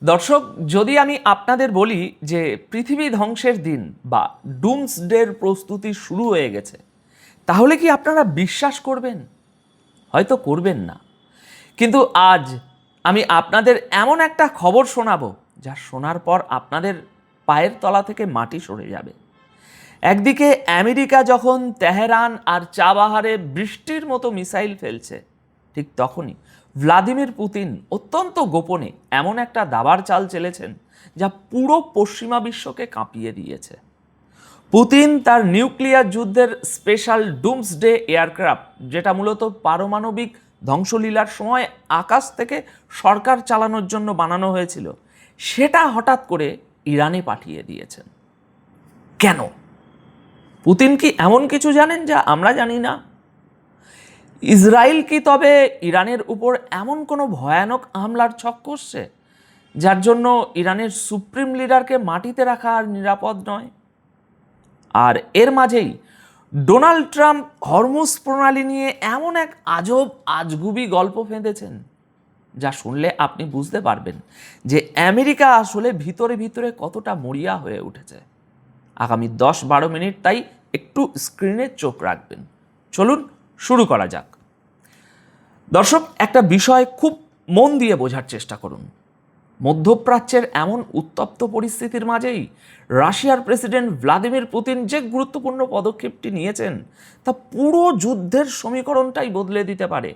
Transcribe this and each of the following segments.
দর্শক, যদি আমি আপনাদের বলি যে পৃথিবী ধ্বংসের দিন বা ডুমসডের প্রস্তুতি শুরু হয়ে গেছে, তাহলে কি আপনারা বিশ্বাস করবেন? হয়তো করবেন না। কিন্তু আজ আমি আপনাদের এমন একটা খবর শোনাবো যা শোনার পর আপনাদের পায়ের তলা থেকে মাটি সরে যাবে। একদিকে আমেরিকা যখন তেহরান আর চাবাহারে বৃষ্টির মতো মিসাইল ফেলছে, ঠিক তখনই ভ্লাদিমির পুতিন অত্যন্ত গোপনে এমন একটা দাবার চাল চেলেছেন যা পুরো পশ্চিমা বিশ্বকে কাঁপিয়ে দিয়েছে। পুতিন তার নিউক্লিয়ার যুদ্ধের স্পেশাল ডুমসডে এয়ারক্রাফট, যেটা মূলত পারমাণবিক ধ্বংসলীলার সময় আকাশ থেকে সরকার চালানোর জন্য বানানো হয়েছিল, সেটা হঠাৎ করে ইরানে পাঠিয়ে দিয়েছেন। কেন? পুতিন কি এমন কিছু জানেন যা আমরা জানি না? ইসরায়েল কি তবে ইরানের উপর এমন কোনো ভয়ানক হামলার ছক কষছে যার জন্য ইরানের সুপ্রিম লিডারকে মাটিতে রাখা আর নিরাপদ নয়? আর এর মাঝেই ডোনাল্ড ট্রাম্প হরমুজ প্রণালী নিয়ে এমন এক আজব আজগুবি গল্প ফেঁদেছেন যা শুনলে আপনি বুঝতে পারবেন যে আমেরিকা আসলে ভিতরে ভিতরে কতটা মরিয়া হয়ে উঠেছে। আগামী 10-12 মিনিট তাই একটু স্ক্রিনে চোখ রাখবেন। চলুন শুরু করা যাক। দর্শক, একটা বিষয় খুব মন দিয়ে বোঝার চেষ্টা করুন। মধ্যপ্রাচ্যের এমন উত্তপ্ত পরিস্থিতির মাঝেই রাশিয়ার প্রেসিডেন্ট ভ্লাদিমির পুতিন যে গুরুত্বপূর্ণ পদক্ষেপটি নিয়েছেন তা পুরো যুদ্ধের সমীকরণটাই বদলে দিতে পারে।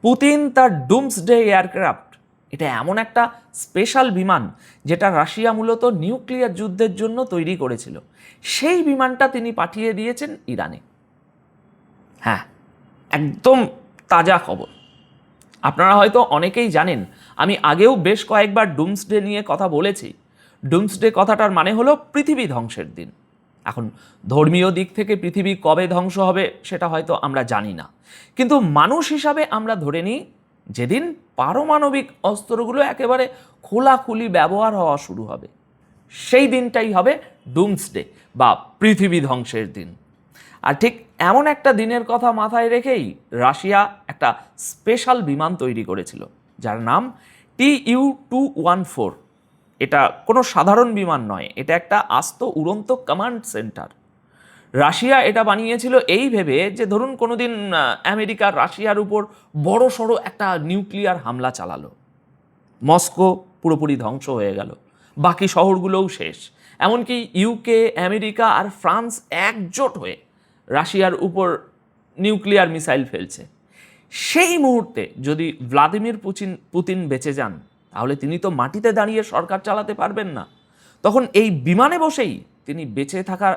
পুতিন তার ডুমসডে এয়ারক্রাফট, এটা এমন একটা স্পেশাল বিমান যেটা রাশিয়া মূলত নিউক্লিয়ার যুদ্ধের জন্য তৈরি করেছিল, সেই বিমানটা তিনি পাঠিয়ে দিয়েছেন ইরানে। হ্যাঁ, একদম তাজা খবর। আপনারা হয়তো অনেকেই জানেন, আমি আগেও বেশ কয়েকবার ডুমসডে নিয়ে কথা বলেছি। ডুমসডে কথাটার মানে হলো পৃথিবী ধ্বংসের দিন। এখন ধর্মীয় দিক থেকে পৃথিবী কবে ধ্বংস হবে সেটা হয়তো আমরা জানি না, কিন্তু মানুষ হিসাবে আমরা ধরে নিই যেদিন পারমাণবিক অস্ত্রগুলো একেবারে খোলাখুলি ব্যবহার হওয়া শুরু হবে, সেই দিনটাই হবে ডুমসডে বা পৃথিবী ধ্বংসের দিন। আর ঠিক এমন একটা দিনের কথা মাথায় রেখেই রাশিয়া একটা স্পেশাল বিমান তৈরি করেছিল যার নাম TU-214। এটা কোনো সাধারণ বিমান নয়, এটা একটা আস্ত উড়ন্ত কমান্ড সেন্টার। রাশিয়া এটা বানিয়েছিল এই ভেবে যে ধরুন কোনোদিন আমেরিকা রাশিয়ার উপর বড় সড়ো একটা নিউক্লিয়ার হামলা চালালো, মস্কো পুরোপুরি ধ্বংস হয়ে গেল, বাকি শহরগুলোও শেষ, এমনকি ইউকে, আমেরিকা আর ফ্রান্স একজোট হয়ে রাশিয়ার উপর নিউক্লিয়ার মিসাইল ফেলছে। সেই মুহূর্তে যদি ভ্লাদিমির পুতিন বেঁচে যান, তাহলে তিনি তো মাটিতে দাঁড়িয়ে সরকার চালাতে পারবেন না। তখন এই বিমানে বসেই তিনি বেঁচে থাকা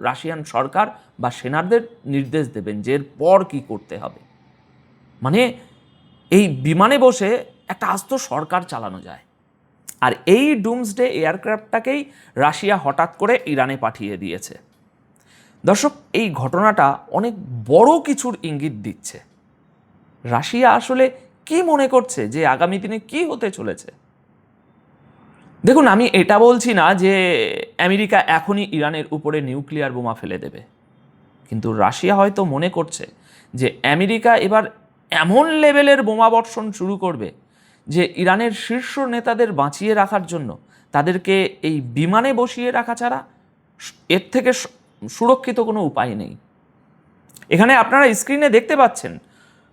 রাশিয়ান সরকার বা সেনাদের নির্দেশ দেবেন যে এরপর কী করতে হবে। মানে এই বিমানে বসে একটা আস্ত সরকার চালানো যায়। আর এই ডুমসডে এয়ারক্রাফটটাকেই রাশিয়া হঠাৎ করে ইরানে পাঠিয়ে দিয়েছে। দর্শক, এই ঘটনাটা অনেক বড় কিছুর ইঙ্গিত দিচ্ছে। রাশিয়া আসলে কি মনে করছে যে আগামী দিনে কি হতে চলেছে? দেখুন, আমি এটা বলছি না যে আমেরিকা এখনই ইরানের উপরে নিউক্লিয়ার বোমা ফেলে দেবে, কিন্তু রাশিয়া হয়তো মনে করছে যে আমেরিকা এবার এমন লেভেলের বোমা বর্ষণ শুরু করবে যে ইরানের শীর্ষ নেতাদের বাঁচিয়ে রাখার জন্য তাদেরকে এই বিমানে বসিয়ে রাখা ছাড়া এর থেকে সুরক্ষিত কোনো উপায় নেই। এখানে আপনারা স্ক্রিনে দেখতে পাচ্ছেন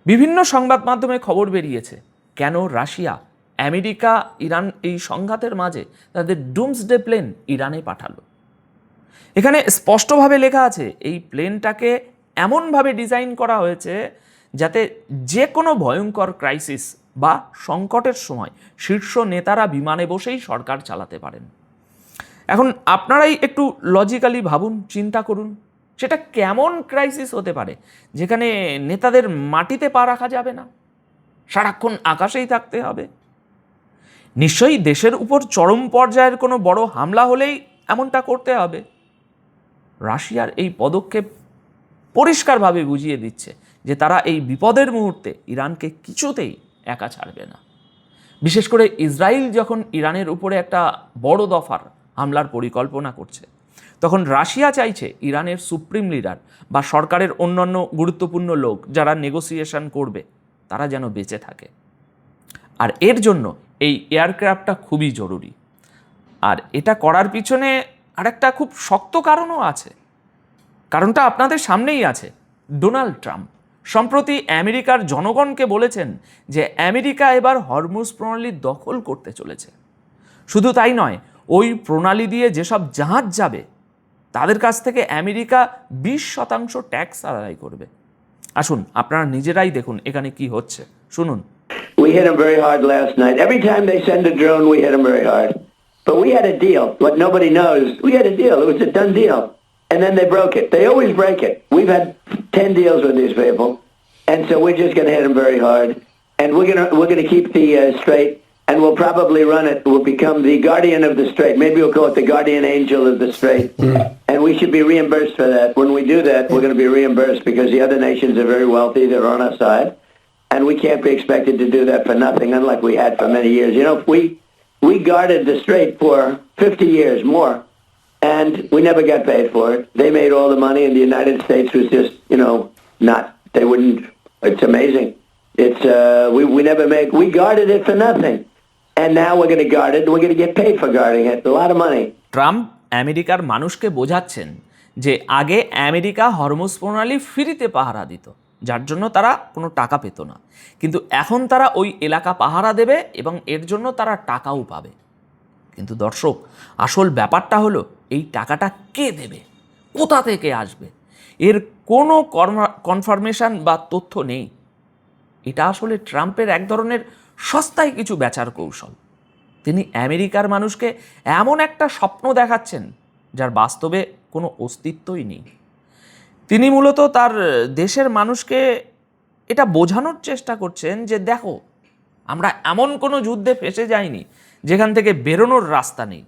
বিভিন্ন সংবাদ মাধ্যমে খবর বেরিয়েছে কেন রাশিয়া, আমেরিকা, ইরান এই সংঘাতের মাঝে তাদের ডুমসডে প্লেন ইরানে পাঠালো। এখানে স্পষ্টভাবে লেখা আছে এই প্লেনটাকে এমনভাবে ডিজাইন করা হয়েছে যাতে যে কোনো ভয়ঙ্কর ক্রাইসিস বা সংকটের সময় শীর্ষ নেতারা বিমানে বসেই সরকার চালাতে পারেন। এখন আপনারাই একটু লজিক্যালি ভাবুন, চিন্তা করুন, সেটা কেমন ক্রাইসিস হতে পারে যেখানে নেতাদের মাটিতে পা রাখা যাবে না, সারাক্ষণ আকাশেই থাকতে হবে। নিশ্চয়ই দেশের উপর চরম পর্যায়ের কোনো বড় হামলা হলেই এমনটা করতে হবে। রাশিয়ার এই পদক্ষেপ পরিষ্কারভাবে বুঝিয়ে দিচ্ছে যে তারা এই বিপদের মুহূর্তে ইরানকে কিছুতেই একা ছাড়বে না। বিশেষ করে ইসরায়েল যখন ইরানের উপরে একটা বড় দফার হামলার পরিকল্পনা করছে, তখন রাশিয়া চাইছে ইরানের সুপ্রিম লিডার বা সরকারের অন্যান্য গুরুত্বপূর্ণ লোক যারা নেগোসিয়েশন করবে তারা যেন বেঁচে থাকে। আর এর জন্য এই এয়ারক্রাফটটা খুবই জরুরি। আর এটা করার পিছনে আরেকটা খুব শক্ত কারণও আছে। কারণটা আপনাদের সামনেই আছে। ডোনাল্ড ট্রাম্প সম্প্রতি আমেরিকার জনগণকে বলেছেন যে আমেরিকা এবার হরমুজ প্রণালী দখল করতে চলেছে। শুধু তাই নয়, ওই প্রণালী দিয়ে যেসব জাহাজ যাবে তাদের কাছ থেকে আমেরিকা 20% ট্যাক্স আদায় করবে। আসুন আপনারা নিজেরাই দেখুন এখানে কি হচ্ছে, শুনুন। We hit them very hard last night. Every time they send a drone, we hit them very hard. But we had a deal. What nobody knows, we had a deal. It was a done deal. And then they broke it. They always break it. We've had 10 deals with these people. And so we're just going to hit them very hard. And we're going to keep the strait, and we'll probably run it. We'll become the guardian of the strait. Maybe we'll call it the guardian angel of the strait. And we should be reimbursed for that. When we do that, we're going to be reimbursed because the other nations are very wealthy. They're on our side. And we can't be expected to do that for nothing, unlike we had for many years. You know, we guarded the strait for 50 years more, and we never got paid for it. They made all the money, and the United States was just, they wouldn't, it's amazing. It's, we never we guarded it for nothing. And now we're going to guard it, and we're going to get paid for guarding it. A lot of money. Trump আমেরিকার মানুষকে বোঝাচ্ছেন যে আগে America Hormuz প্রণালী ফ্রিতে পাহারা দিত, যার জন্য তারা কোনো টাকা পেত না। কিন্তু এখন তারা ওই এলাকা পাহারা দেবে এবং এর জন্য তারা টাকাও পাবে। কিন্তু দর্শক, আসল ব্যাপারটা হলো এই টাকাটা কে দেবে, কোথা থেকে আসবে, এর কোনো কনফার্মেশন বা তথ্য নেই। এটা আসলে ট্রাম্পের এক ধরনের সস্তায় কিছু বেচার কৌশল। তিনি আমেরিকার মানুষকে এমন একটা স্বপ্ন দেখাচ্ছেন যার বাস্তবে কোনো অস্তিত্বই নেই। তিনি মূলত তার দেশের মানুষকে এটা বোঝানোর চেষ্টা করছেন যে দেখো, আমরা এমন কোনো যুদ্ধে ফেঁসে যাইনি যেখান থেকে বেরোনোর রাস্তা নেই,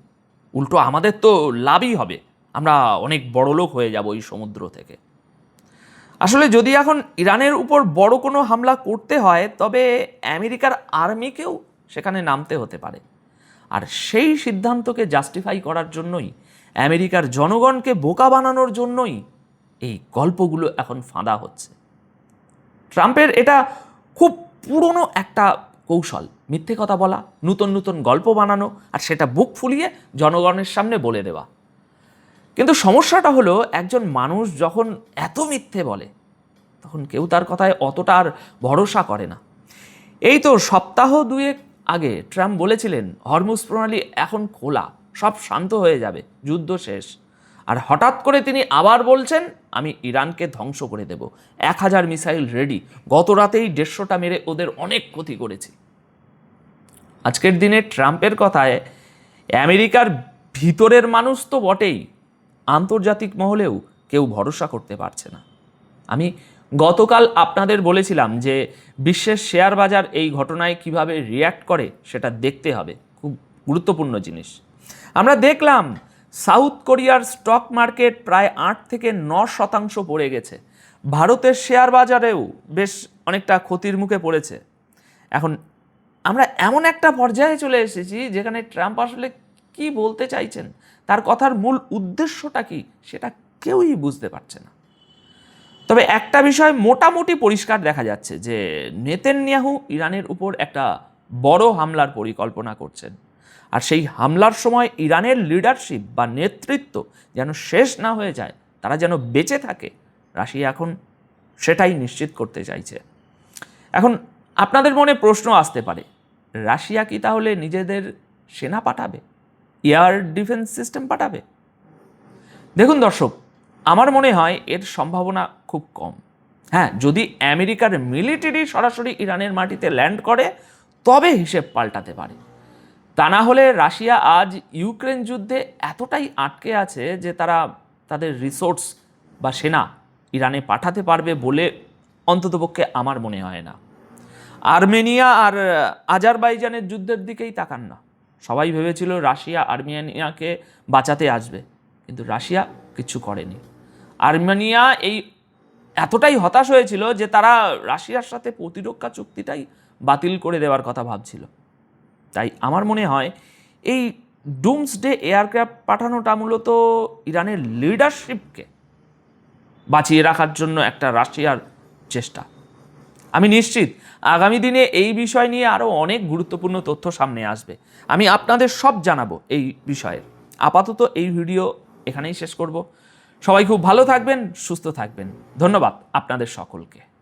উল্টো আমাদের তো লাভই হবে, আমরা অনেক বড়লোক হয়ে যাব এই সমুদ্র থেকে। আসলে যদি এখন ইরানের উপর বড় কোনো হামলা করতে হয়, তবে আমেরিকার আর্মিকেও সেখানে নামতে হতে পারে। আর সেই সিদ্ধান্তকে জাস্টিফাই করার জন্যই, আমেরিকার জনগণকে বোকা বানানোর জন্যই এই গল্পগুলো এখন ফাঁদা হচ্ছে। ট্রাম্পের এটা খুব পুরনো একটা কৌশল, মিথ্যে কথা বলা, নতুন নতুন গল্প বানানো, আর সেটা বুক ফুলিয়ে জনগণের সামনে বলে দেওয়া। কিন্তু সমস্যাটা হলো, একজন মানুষ যখন এত মিথ্যে বলে তখন কেউ তার কথায় অতটা আর ভরসা করে না। এই তো সপ্তাহ দুয়েক আগে ট্রাম্প বলেছিলেন হরমুজ প্রণালী এখন খোলা, সব শান্ত হয়ে যাবে, যুদ্ধ শেষ। আর হঠাৎ করে তিনি আবার বলছেন আমি ইরানকে ধ্বংস করে দেব, 1000 মিসাইল রেডি, গত রাতেই 150টা মেরে ওদের অনেক ক্ষতি করেছি। আজকের দিনে ট্রাম্পের কথায় আমেরিকার ভিতরের মানুষ তো বটেই, আন্তর্জাতিক মহলেও কেউ ভরসা করতে পারছে না। আমি গতকাল আপনাদের বলেছিলাম যে বিশ্বের শেয়ার বাজার এই ঘটনায় কিভাবে রিয়্যাক্ট করে সেটা দেখতে হবে, খুব গুরুত্বপূর্ণ জিনিস। আমরা দেখলাম সাউথ কোরিয়ার স্টক মার্কেট প্রায় 8 থেকে 9% পড়ে গেছে। ভারতের শেয়ার বাজারেও বেশ অনেকটা ক্ষতির মুখে পড়েছে। এখন আমরা এমন একটা পর্যায়ে চলে এসেছি যেখানে ট্রাম্প আসলে কি বলতে চাইছেন, তার কথার মূল উদ্দেশ্যটা কি, সেটা কেউই বুঝতে পারছে না। তবে একটা বিষয় মোটামুটি পরিষ্কার দেখা যাচ্ছে যে নেতানিয়াহু ইরানের উপর একটা বড় হামলার পরিকল্পনা করছেন। আর সেই হামলার সময় ইরানের লিডারশিপ বা নেতৃত্ব যেন শেষ না হয়ে যায়, তারা যেন বেঁচে থাকে, রাশিয়া এখন সেটাই নিশ্চিত করতে চাইছে। এখন আপনাদের মনে প্রশ্ন আসতে পারে, রাশিয়া কি তাহলে নিজেদের সেনা পাঠাবে, এয়ার ডিফেন্স সিস্টেম পাঠাবে? দেখুন দর্শক, আমার মনে হয় এর সম্ভাবনা খুব কম। হ্যাঁ, যদি আমেরিকার মিলিটারি সরাসরি ইরানের মাটিতে ল্যান্ড করে তবে হিসেব পাল্টাতে পারে। তা না হলে রাশিয়া আজ ইউক্রেন যুদ্ধে এতটাই আটকে আছে যে তারা তাদের রিসোর্স বা সেনা ইরানে পাঠাতে পারবে বলে অন্ততপক্ষে আমার মনে হয় না। আর্মেনিয়া আর আজারবাইজানের যুদ্ধের দিকেই তাকান না, সবাই ভেবেছিল রাশিয়া আর্মেনিয়াকে বাঁচাতে আসবে, কিন্তু রাশিয়া কিছু করেনি। আর্মেনিয়া এই এতটাই হতাশ হয়েছিল যে তারা রাশিয়ার সাথে প্রতিরক্ষা চুক্তিটাই বাতিল করে দেওয়ার কথা ভাবছিল। তাই আমার মনে হয় এই ডুমসডে এয়ারক্রাফট পাঠানোটা মূলত ইরানের লিডারশিপকে বাঁচিয়ে রাখার জন্য একটা রাশিয়ার চেষ্টা। আমি নিশ্চিত আগামী দিনে এই বিষয় নিয়ে আরও অনেক গুরুত্বপূর্ণ তথ্য সামনে আসবে। আমি আপনাদের সব জানাবো এই বিষয়ে। আপাতত এই ভিডিও এখানেই শেষ করব। সবাই খুব ভালো থাকবেন, সুস্থ থাকবেন। ধন্যবাদ আপনাদের সকলকে।